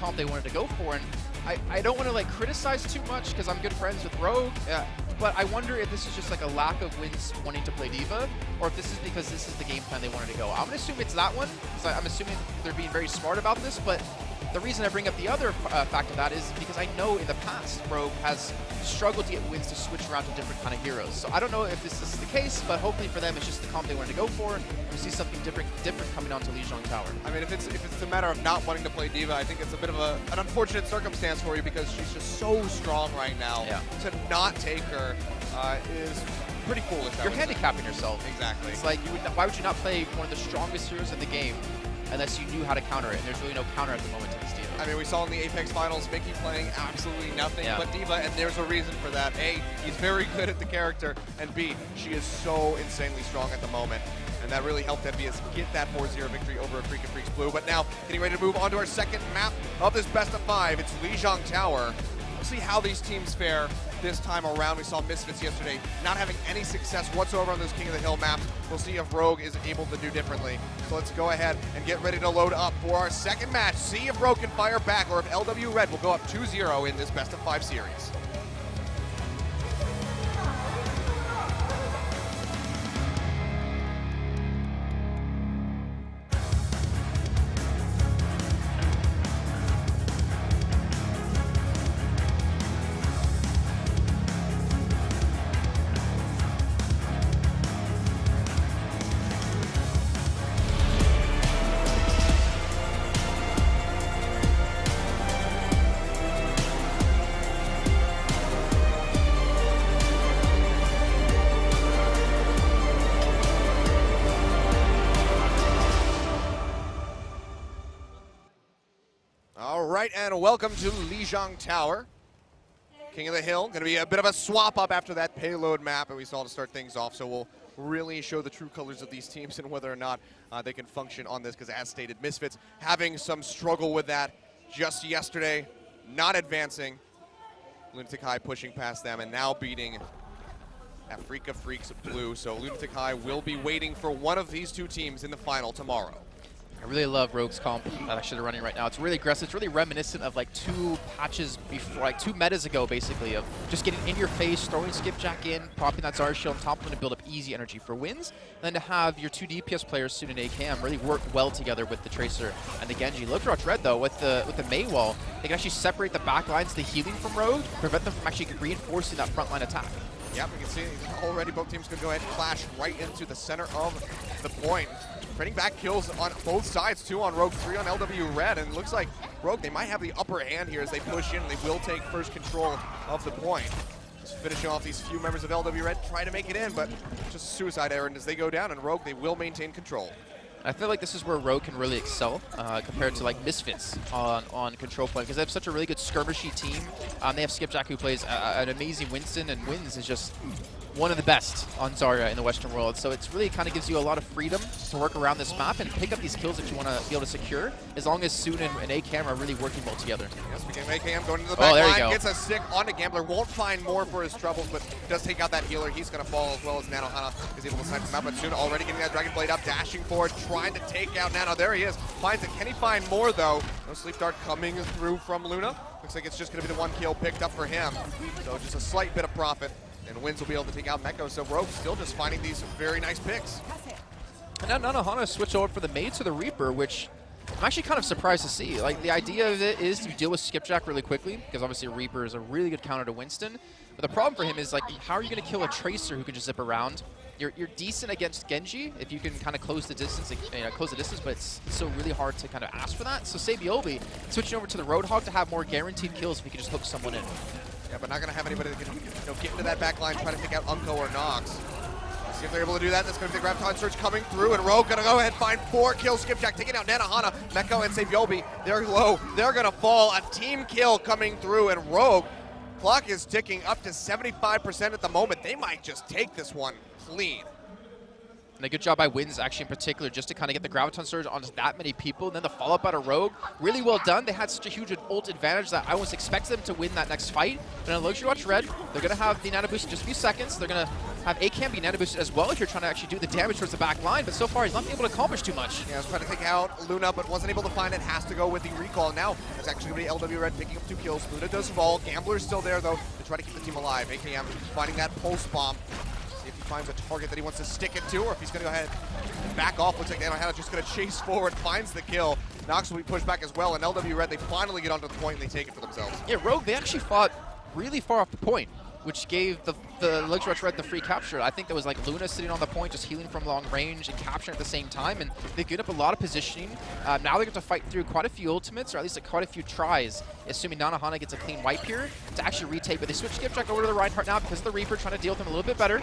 comp they wanted to go for. And I don't want to like criticize too much because I'm good friends with Rogue, but I wonder if this is just like a lack of wins wanting to play D.Va, or if this is because this is the game plan they wanted to go. I'm going to assume it's that one, because I'm assuming they're being very smart about this, but the reason I bring up the other fact of that is because I know in the past Rogue has struggled to get wins to switch around to different kind of heroes. So I don't know if this is the case, but hopefully for them it's just the comp they wanted to go for. We see something different coming onto Lijiang Tower. I mean, if it's a matter of not wanting to play D.Va, I think it's a bit of an unfortunate circumstance for you because she's just so strong right now. Yeah. To not take her is pretty foolish. You're handicapping yourself. Exactly. It's like, why would you not play one of the strongest heroes in the game unless you knew how to counter it? And there's really no counter at the moment to this D.Va. I mean, we saw in the Apex Finals, Mickey playing absolutely nothing but D.Va, and there's a reason for that. A, he's very good at the character, and B, she is so insanely strong at the moment. And that really helped Envious get that 4-0 victory over Freakin' Freaks Blue. But now, getting ready to move on to our second map of this best of 5. It's Lijiang Tower. We'll see how these teams fare this time around. We saw Misfits yesterday not having any success whatsoever on those King of the Hill maps. We'll see if Rogue is able to do differently. So let's go ahead and get ready to load up for our second match. See if Rogue can fire back, or if LW Red will go up 2-0 in this best of 5 series. And welcome to Lijiang Tower. King of the Hill, going to be a bit of a swap up after that payload map that we saw to start things off, so we'll really show the true colors of these teams and whether or not they can function on this, because as stated, Misfits having some struggle with that just yesterday, not advancing. Lunatic High pushing past them and now beating Afrika Freaks Blue, so Lunatic High will be waiting for one of these two teams in the final tomorrow. I really love Rogue's comp that actually they're running right now. It's really aggressive. It's really reminiscent of like 2 patches before, like 2 metas ago, basically, of just getting in your face, throwing Skipjack in, popping that Zarya shield on top of them to build up easy energy for wins, and then to have your 2 DPS players, Soon and AKM, really work well together with the Tracer and the Genji. Look at Red though, with the Mei wall, they can actually separate the back lines, the healing from Rogue, prevent them from actually reinforcing that front line attack. Yep, we can see already both teams could go ahead and clash right into the center of the point. Printing back kills on both sides, 2 on Rogue, 3 on LW Red, and it looks like Rogue, they might have the upper hand here as they push in, and they will take first control of the point. Just finishing off these few members of LW Red, try to make it in, but just a suicide errand as they go down, and Rogue, they will maintain control. I feel like this is where Rogue can really excel compared to like Misfits on control point, because they have such a really good skirmishy team. They have Skipjack, who plays an amazing Winston, and Wins is just one of the best on Zarya in the Western world. So it's really kind of gives you a lot of freedom to work around this map and pick up these kills that you want to be able to secure, as long as Soon and AKM are really working well together. Yes, we get AKM going into the back there line, you go. gets a stick onto Gambler, won't find more for his troubles, but does take out that healer. He's going to fall, as well as Nanohana is able to snipe him out, but Soon already getting that Dragon Blade up, dashing forward, trying to take out Nano. There he is, finds it. Can he find more though? No Sleep Dart coming through from Luna. Looks like it's just going to be the 1 kill picked up for him. So just a slight bit of profit. And Wins will be able to take out Meko, so Rogue still just finding these very nice picks. And now Nanohana switch over for the Maid to the Reaper, which I'm actually kind of surprised to see. Like, the idea of it is to deal with Skipjack really quickly, because obviously Reaper is a really good counter to Winston. But the problem for him is, like, how are you going to kill a Tracer who can just zip around? You're decent against Genji if you can kind of close the distance, but it's so really hard to kind of ask for that. So Sabiobi switching over to the Roadhog to have more guaranteed kills if he can just hook someone in. Yeah, but not going to have anybody that can get into that back line, try to take out Unko or Nox. See if they're able to do that. That's going to be the Graviton Surge coming through, and Rogue going to go ahead and find 4 kills. Skipjack taking out Nanohana, Meko, and Sabiobi. They're low. They're going to fall. A team kill coming through, and Rogue, clock is ticking up to 75% at the moment. They might just take this one clean. And a good job by Wins, actually, in particular, just to kind of get the Graviton Surge onto that many people. And then the follow-up out of Rogue, really well done. They had such a huge ult advantage that I was expecting them to win that next fight. But in Luxury Watch Red, they're going to have the Nano Boost in just a few seconds. They're going to have ACAM be Nano Boosted as well if you're trying to actually do the damage towards the back line. But so far, he's not been able to accomplish too much. Yeah, I was trying to take out Luna, but wasn't able to find it. Has to go with the recall. Now, it's actually going to be LW Red picking up 2 kills. Luna does fall. Gambler's still there, though, to try to keep the team alive. AKM finding that pulse bomb. See if he finds a target that he wants to stick it to, or if he's going to go ahead and back off. Looks like Nanohana just going to chase forward, finds the kill. Nox will be pushed back as well, and LW Red, they finally get onto the point and they take it for themselves. Yeah, Rogue, they actually fought really far off the point, which gave the Luxury Watch Red the free capture. I think there was like Luna sitting on the point, just healing from long range and capturing at the same time, and they get up a lot of positioning. Now they get to fight through quite a few ultimates, or at least quite a few tries, assuming Nanohana gets a clean wipe here to actually retake. But they switch Skipjack over to the Reinhardt now because of the Reaper, trying to deal with him a little bit better.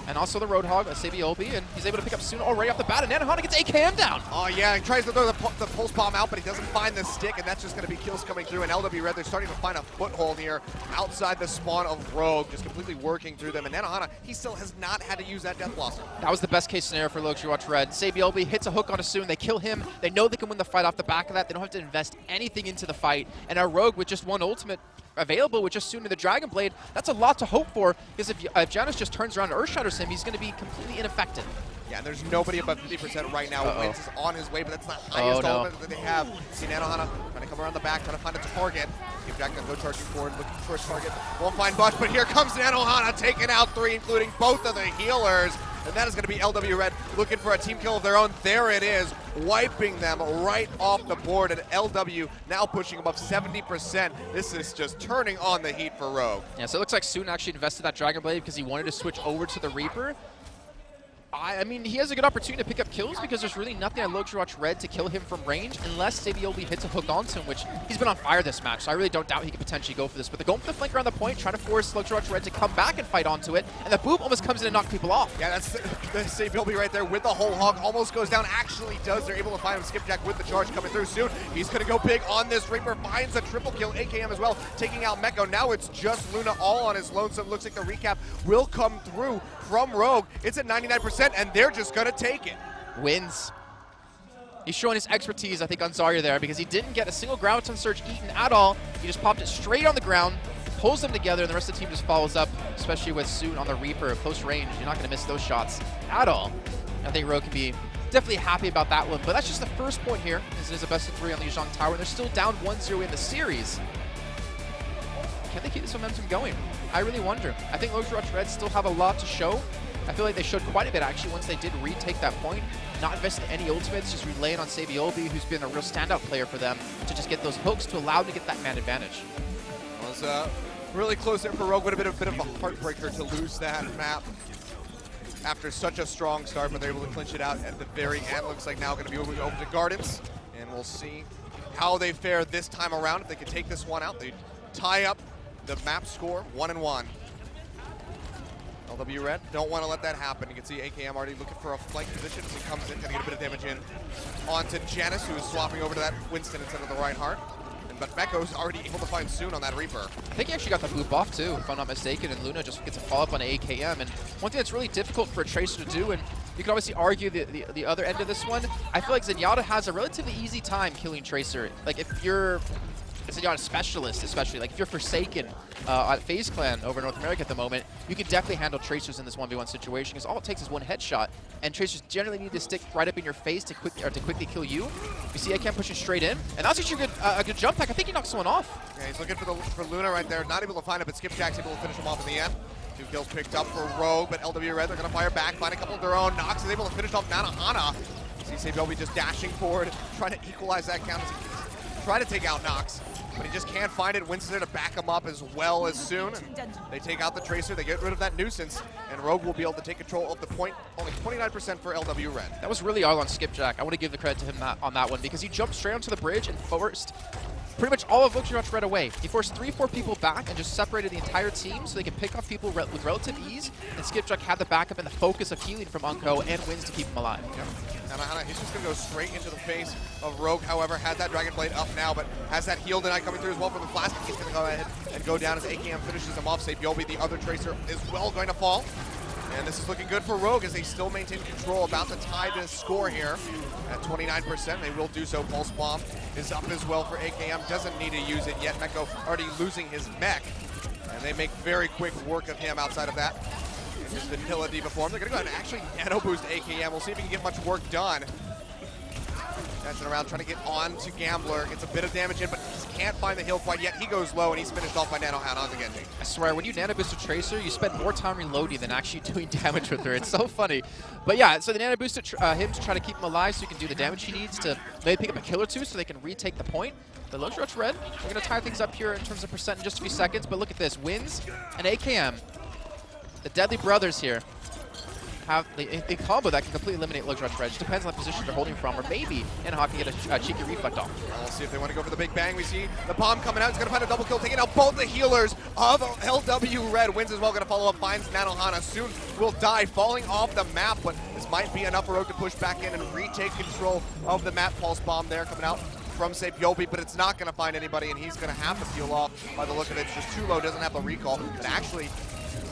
And also the Roadhog, Sabiolbi, and he's able to pick up Soon already off the bat, and Nanohana gets AKM down. Oh yeah, he tries to throw the pulse bomb out, but he doesn't find the stick, and that's just going to be kills coming through. And LW Red, they're starting to find a foothold here outside the spawn of Rogue, just completely working through them. And Nanohana, he still has not had to use that Death Blossom. That was the best case scenario for Luxury Watch Red. Sabiolbi hits a hook onto Soon, they kill him, they know they can win the fight off the back of that, they don't have to invest anything into the fight. And our Rogue with just one ultimate available with just Soon in the Dragon Blade, that's a lot to hope for, because if Janus just turns around and Earth Shatters him, he's going to be completely ineffective. Yeah, and there's nobody above 50% right now. Wins is on his way, but that's the highest element that they have. See Nanohana trying to come around the back, trying to find a target. Skipjack gonna go charging forward, looking for a target. Won't find much, but here comes Nanohana, taking out 3, including both of the healers. And that is going to be LW Red looking for a team kill of their own. There it is, wiping them right off the board. And LW now pushing above 70%. This is just turning on the heat for Rogue. Yeah, so it looks like Soon actually invested that Dragon Blade because he wanted to switch over to the Reaper. I mean, he has a good opportunity to pick up kills because there's really nothing on Luxury Watch Red to kill him from range unless Sabiolbi hits a hook onto him, which he's been on fire this match, so I really don't doubt he could potentially go for this. But they're going for the flank around the point, trying to force Luxury Watch Red to come back and fight onto it, and the boop almost comes in and knocks people off. Yeah, that's the Sabiolbi right there with the whole hog. Almost goes down, actually does. They're able to find him. Skipjack with the charge coming through soon. He's going to go big on this Reaper, finds a triple kill. AKM as well, taking out Meko. Now it's just Luna all on his lonesome. Looks like the recap will come through from Rogue. It's at 99%, and they're just going to take it. Wins. He's showing his expertise, I think, on Zarya there, because he didn't get a single Graviton Surge eaten at all. He just popped it straight on the ground, pulls them together, and the rest of the team just follows up, especially with Soon on the Reaper at close range. You're not going to miss those shots at all. I think Rogue can be definitely happy about that one, but that's just the first point here. This is a best of 3 on the Yuzhong Tower, and they're still down 1-0 in the series. Can they keep this momentum going? I really wonder. I think Luxury Watch Red still have a lot to show. I feel like they showed quite a bit, actually, once they did retake that point. Not investing any ultimates, just relaying on Sabiolbi, who's been a real standout player for them, to just get those hooks to allow them to get that man advantage. It was really close there for Rogue, but a bit of a heartbreaker to lose that map after such a strong start, but they're able to clinch it out at the very end. Looks like now going to be moving over to Gardens, and we'll see how they fare this time around. If they can take this one out, they tie up the map score 1-1. LW Red don't want to let that happen. You can see AKM already looking for a flank position as he comes in, gonna get a bit of damage in onto Janus, who is swapping over to that Winston instead of the Reinhardt. But Meko's already able to find Soon on that Reaper. I think he actually got the boop off too, if I'm not mistaken, and Luna just gets a follow-up on AKM. And one thing that's really difficult for a Tracer to do, and you can obviously argue the other end of this one, I feel like Zenyatta has a relatively easy time killing Tracer. Like if you're a Zenyatta specialist, especially, like if you're Forsaken at FaZe Clan over in North America at the moment, you can definitely handle Tracers in this 1v1 situation, because all it takes is one headshot, and Tracers generally need to stick right up in your face to quickly kill you. You see AKM pushing straight in, and that's actually a good jump pack. I think he knocks someone off. Yeah, he's looking for Luna right there, not able to find it, but Skipjack's able to finish him off in the end. 2 kills picked up for Rogue, but LW Red, they're going to fire back, find a couple of their own. Nox is able to finish off Nanohana. See Sabiolbi just dashing forward, trying to equalize that count as he tries to take out Nox, but he just can't find it. Winston's there to back him up as well as Soon. And they take out the Tracer, they get rid of that nuisance, and Rogue will be able to take control of the point. Only 29% for LW Red. That was really all on Skipjack. I want to give the credit to him on that one, because he jumped straight onto the bridge and forced pretty much all of Luxury Watch Red away. He forced 3-4 people back and just separated the entire team so they could pick off people with relative ease, and Skipjack had the backup and the focus of healing from Unko and Wins to keep him alive. Yep. Nanohana, he's just going to go straight into the face of Rogue, however, has that Dragon Blade up now, but has that heal deny coming through as well from the Flask. He's going to go ahead and go down as AKM finishes him off. Sabiolbi, the other Tracer, is well going to fall. And this is looking good for Rogue as they still maintain control, about to tie this score here at 29%. They will do so. Pulse Bomb is up as well for AKM. Doesn't need to use it yet. Meko already losing his mech. And they make very quick work of him outside of that. And just vanilla D.Va form. They're going to go ahead and actually nano boost AKM. We'll see if he can get much work done. Dancing around, trying to get on to Gambler. Gets a bit of damage in, but he can't find the heal quite yet. He goes low, and he's finished off by Nanohan onto Genji. I swear, when you nano boost a Tracer, you spend more time reloading than actually doing damage with her. It's so funny. But yeah, so the nano boosted him to try to keep him alive so he can do the damage he needs to maybe pick up a kill or two so they can retake the point. The Luxury Rush Red, we're going to tie things up here in terms of percent in just a few seconds, but look at this. Wins and AKM, the Deadly Brothers here, have a combo that can completely eliminate Luxury Rush Red. Just depends on the position they're holding from, or maybe Nanohan can get a cheeky reflect off. We'll see if they want to go for the big bang. We see the bomb coming out. He's going to find a double kill, taking out both the healers of LW Red. Wins as well, going to follow up, finds Nanohana. Soon will die, falling off the map, but this might be enough for Rogue to push back in and retake control of the map. Pulse Bomb there coming out from Sabiobi, but it's not going to find anybody, and he's going to have to peel off by the look of it. It's just too low, doesn't have the recall. But actually,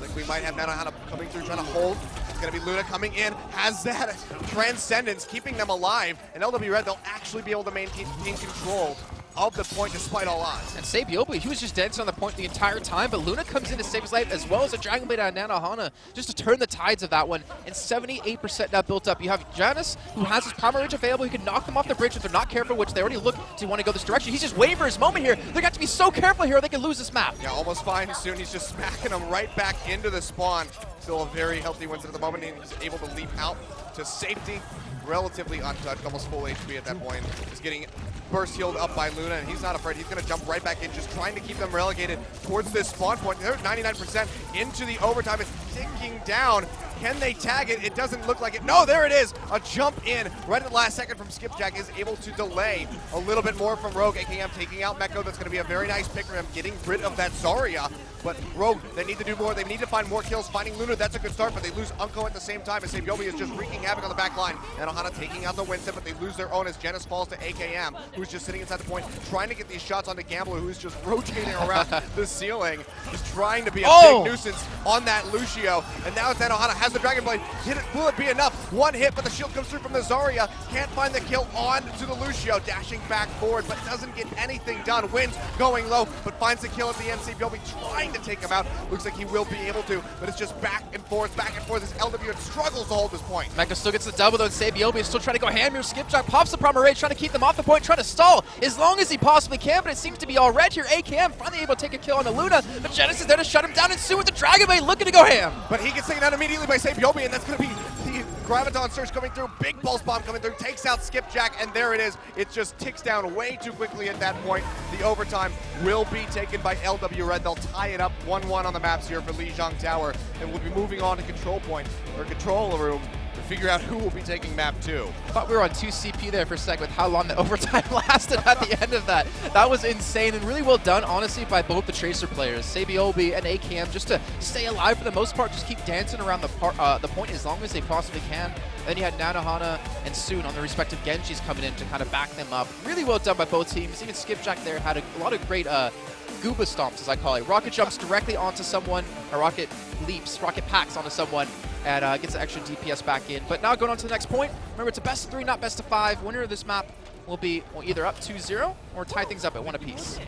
like we might have Nanohana coming through, trying to hold. It's going to be Luna coming in, has that transcendence, keeping them alive, and LW Red, they'll actually be able to maintain control of the point despite all odds. And Sabiobi, he was just dancing on the point the entire time, but Luna comes in to save his life, as well as a Dragon Blade out of Nanohana, just to turn the tides of that one, and 78% now built up. You have Janus, who has his Primal Rage available. He can knock them off the bridge if they're not careful, which they already look to want to go this direction. He's just waiting for his moment here. They're got to be so careful here or they can lose this map. Yeah, almost fine soon. He's just smacking them right back into the spawn. Still a very healthy Winston at the moment, and he's able to leap out to safety. Relatively untouched, almost full HP at that point. He's getting burst healed up by Luna, and he's not afraid. He's going to jump right back in, just trying to keep them relegated towards this spawn point. They're 99% into the overtime. It's ticking down. Can they tag it? It doesn't look like it. No, there it is. A jump in right at the last second from Skipjack is able to delay a little bit more from Rogue. AKM taking out Meko. That's going to be a very nice pick for him, getting rid of that Zarya. But Rogue, they need to do more. They need to find more kills. Finding Luna, that's a good start, but they lose Unko at the same time, as Sabiobi is just wreaking havoc on the back line. And Ohana taking out the Winston, but they lose their own as Genesis falls to AKM, who's just sitting inside the point, trying to get these shots onto Gambler, who's just rotating around the ceiling, just trying to be a big nuisance on that Lucio. And now it's Ohana has the Dragon Blade. Hit it, will it be enough? One hit, but the shield comes through from the Zarya. Can't find the kill on to the Lucio, dashing back forward, but doesn't get anything done. Wins going low, but finds the kill at the end. Sabiobi trying to take him out. Looks like he will be able to, but it's just back and forth as LW struggles to hold this point. Meko still gets the double though, and Sabiobi is still trying to go hand mirror. Skipjack pops the Primal Rage, trying to keep them off the point, trying to stall as long as he possibly can, but it seems to be all red here. AKM finally able to take a kill on the Luna, but Genesis is there to shut him down, and soon with the Dragon Blade looking to go ham. But he gets taken out immediately by Sabiobi, and that's going to be the Graviton Surge coming through, big Pulse Bomb coming through, takes out Skipjack, and there it is. It just ticks down way too quickly at that point. The overtime will be taken by LW Red. They'll tie it up 1-1 on the maps here for Lijiang Tower, and we'll be moving on to control point, or control room, to figure out who will be taking map 2. I thought we were on 2 CP there for a second with how long the overtime lasted at the end of that. That was insane and really well done, honestly, by both the Tracer players, Sabiobi and AKM, just to stay alive for the most part, just keep dancing around the point as long as they possibly can. Then you had Nanohana and Soon on the respective Genjis coming in to kind of back them up. Really well done by both teams. Even Skipjack there had a lot of great Gooba stomps, as I call it. Rocket jumps directly onto someone, or rocket leaps, rocket packs onto someone, and gets the extra DPS back in. But now going on to the next point. Remember, it's a best of 3, not best of 5. Winner of this map will be either up 2-0 or tie things up at 1 apiece.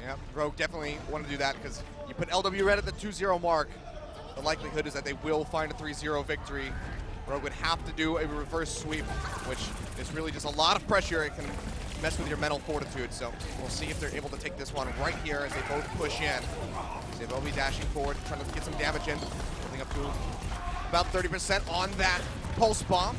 Yeah, Rogue definitely want to do that, because you put LW Red at the 2-0 mark, the likelihood is that they will find a 3-0 victory. Rogue would have to do a reverse sweep, which is really just a lot of pressure. It can mess with your mental fortitude, so we'll see if they're able to take this one right here as they both push in. They will be dashing forward, trying to get some damage in, building up to about 30% on that Pulse Bomb,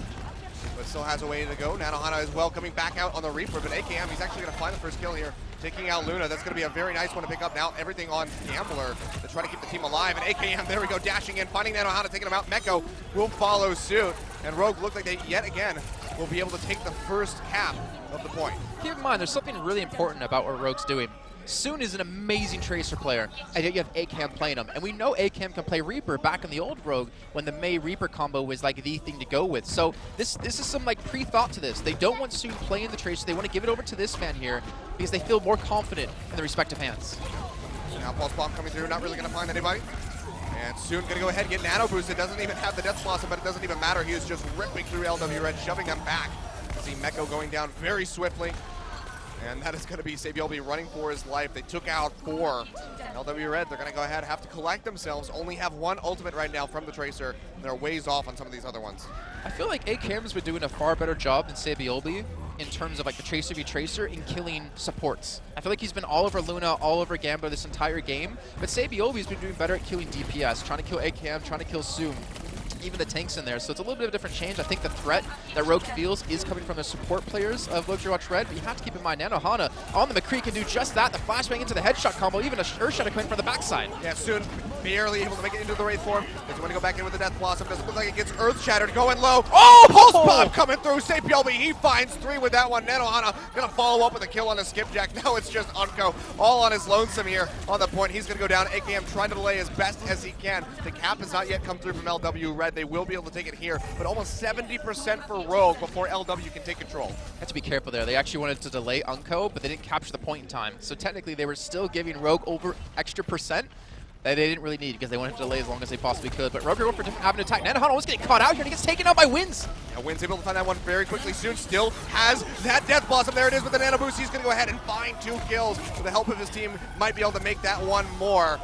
but still has a way to go. Nanohana as well coming back out on the Reaper, but AKM, he's actually going to find the first kill here, taking out Luna. That's going to be a very nice one to pick up. Now everything on Gambler to try to keep the team alive, and AKM, there we go, dashing in, finding Nanohana, taking him out. Meko will follow suit, and Rogue look like they, yet again, will be able to take the first half of the point. Keep in mind, there's something really important about what Rogue's doing. Soon is an amazing Tracer player, and yet you have AKM playing him. And we know AKM can play Reaper back in the old Rogue when the Mei Reaper combo was like the thing to go with. So this is some like pre-thought to this. They don't want Soon playing the Tracer. They want to give it over to this man here because they feel more confident in the respective hands. Now Pulse Bomb coming through, not really going to find anybody. And soon gonna go ahead and get nano boosted. Doesn't even have the death blossom, but it doesn't even matter. He is just ripping through LW Red, shoving them back. See Meko going down very swiftly. And that is going to be Sabiolbi running for his life. They took out 4. LW Red, they're going to go ahead and have to collect themselves. Only have 1 ultimate right now from the Tracer. And they're ways off on some of these other ones. I feel like AKM's been doing a far better job than Sabiolbi in terms of like the Tracer v Tracer in killing supports. I feel like he's been all over Luna, all over Gambler this entire game. But Sabiolbi's been doing better at killing DPS, trying to kill AKM, trying to kill Zoom. Even the tanks in there, so it's a little bit of a different change. I think the threat that Rogue feels is coming from the support players of Overwatch Red, but you have to keep in mind Nanohana on the McCree can do just that. The flashbang into the headshot combo, even a Earthshatter coming from the backside. Yeah, soon barely able to make it into the Wraith form. Doesn't want to go back in with the Death Blossom. Doesn't look like it gets Earthshattered. Going low. Oh, Pulse Bomb coming through. Sabiolbi, he finds 3 with that one. Nanohana gonna follow up with a kill on a skipjack. Now it's just Unko all on his lonesome here on the point. He's gonna go down. AKM trying to delay as best as he can. The cap has not yet come through from LW Red. They will be able to take it here, but almost 70% for Rogue before LW can take control. Have to be careful there. They actually wanted to delay Unko, but they didn't capture the point in time. So technically they were still giving Rogue over extra percent that they didn't really need because they wanted to delay as long as they possibly could. But Rogue going for a different avenue attack. Nanohana almost getting caught out here and he gets taken out by Wins. Yeah, Wins able to find that one very quickly soon. Still has that Death Blossom. There it is with the Nano Boost. He's going to go ahead and find 2 kills. With the help of his team, might be able to make that one more.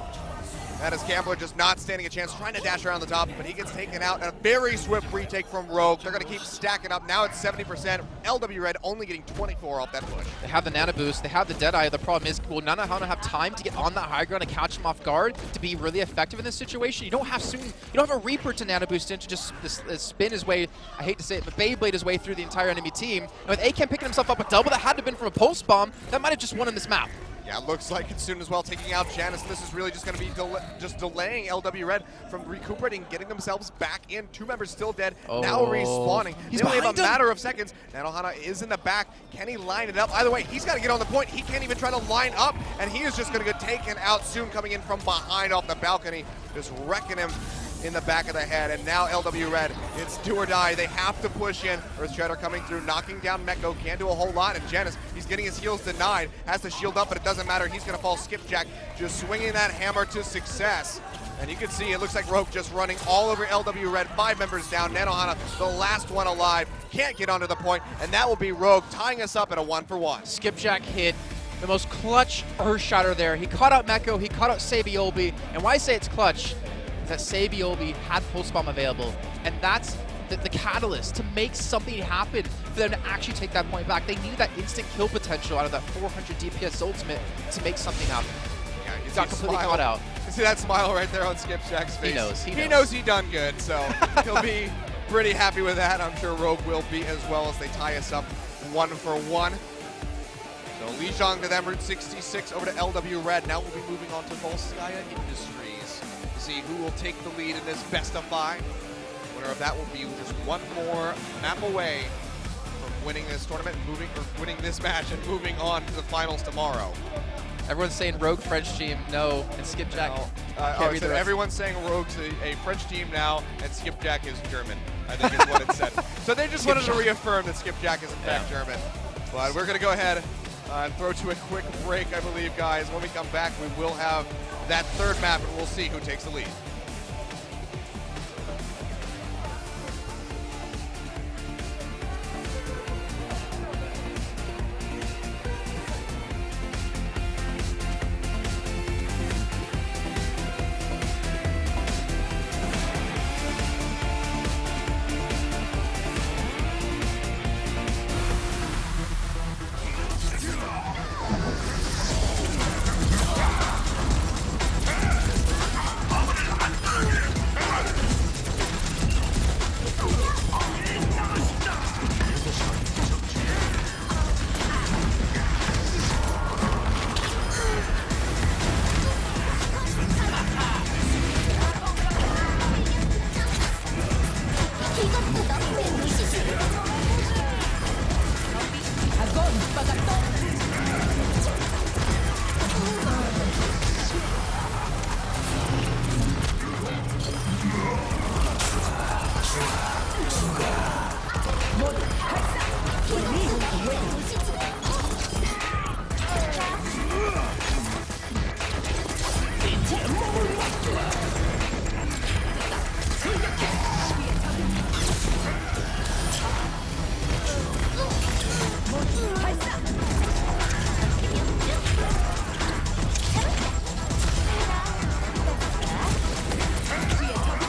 That is Gambler just not standing a chance, trying to dash around the top, but he gets taken out. And a very swift retake from Rogue. They're going to keep stacking up. Now it's 70%. LW Red only getting 24 off that push. They have the Nano Boost. They have the Deadeye. The problem is, will Nanohana have time to get on that high ground and catch him off guard to be really effective in this situation? You don't have a Reaper to Nano Boost in to just spin his way, I hate to say it, but Beyblade his way through the entire enemy team. And with AKM picking himself up a double that had to have been from a Pulse Bomb, that might have just won him this map. Yeah, looks like it soon as well, taking out Janice. And this is really just going to be just delaying LW Red from recuperating, getting themselves back in. 2 members still dead, now respawning. He's they only have a behind him. matter of seconds. Nanohana is in the back. Can he line it up? Either way, he's got to get on the point. He can't even try to line up, and he is just going to get taken out soon, coming in from behind off the balcony, just wrecking him in the back of the head. And now LW Red, it's do or die. They have to push in. Earthshatter coming through, knocking down Meko. Can't do a whole lot. And Janus, he's getting his heals denied. Has to shield up, but it doesn't matter. He's going to fall skipjack, just swinging that hammer to success. And you can see it looks like Rogue just running all over LW Red. 5 members down. Nanohana, the last one alive, can't get onto the point. And that will be Rogue tying us up at a 1-for-1. Skipjack hit the most clutch Earthshatter there. He caught out Meko, he caught out Sabiolbi. And why I say it's clutch is that Sabiolbi had Pulse Bomb available. And that's the catalyst to make something happen for them to actually take that point back. They needed that instant kill potential out of that 400 DPS ultimate to make something happen. Yeah, He got completely caught out. You see that smile right there on Skipjack's face? He knows he done good, so he'll be pretty happy with that. I'm sure Rogue will be as well as they tie us up 1-for-1. So Lijiang to them, Route 66 over to LW Red. Now we'll be moving on to Volskaya Industries to see who will take the lead in this best of 5. Winner of that will be just one more map away from winning this tournament, winning this match, and moving on to the finals tomorrow. Everyone's saying Rogue French team, no, and Skipjack. So everyone's saying Rogue's a French team now, and Skipjack is German, I think is what it said. So they just wanted to reaffirm that Skipjack is in fact German. But we're going to go ahead and throw to a quick break, I believe, guys. When we come back, we will have that 3rd map, and we'll see who takes the lead.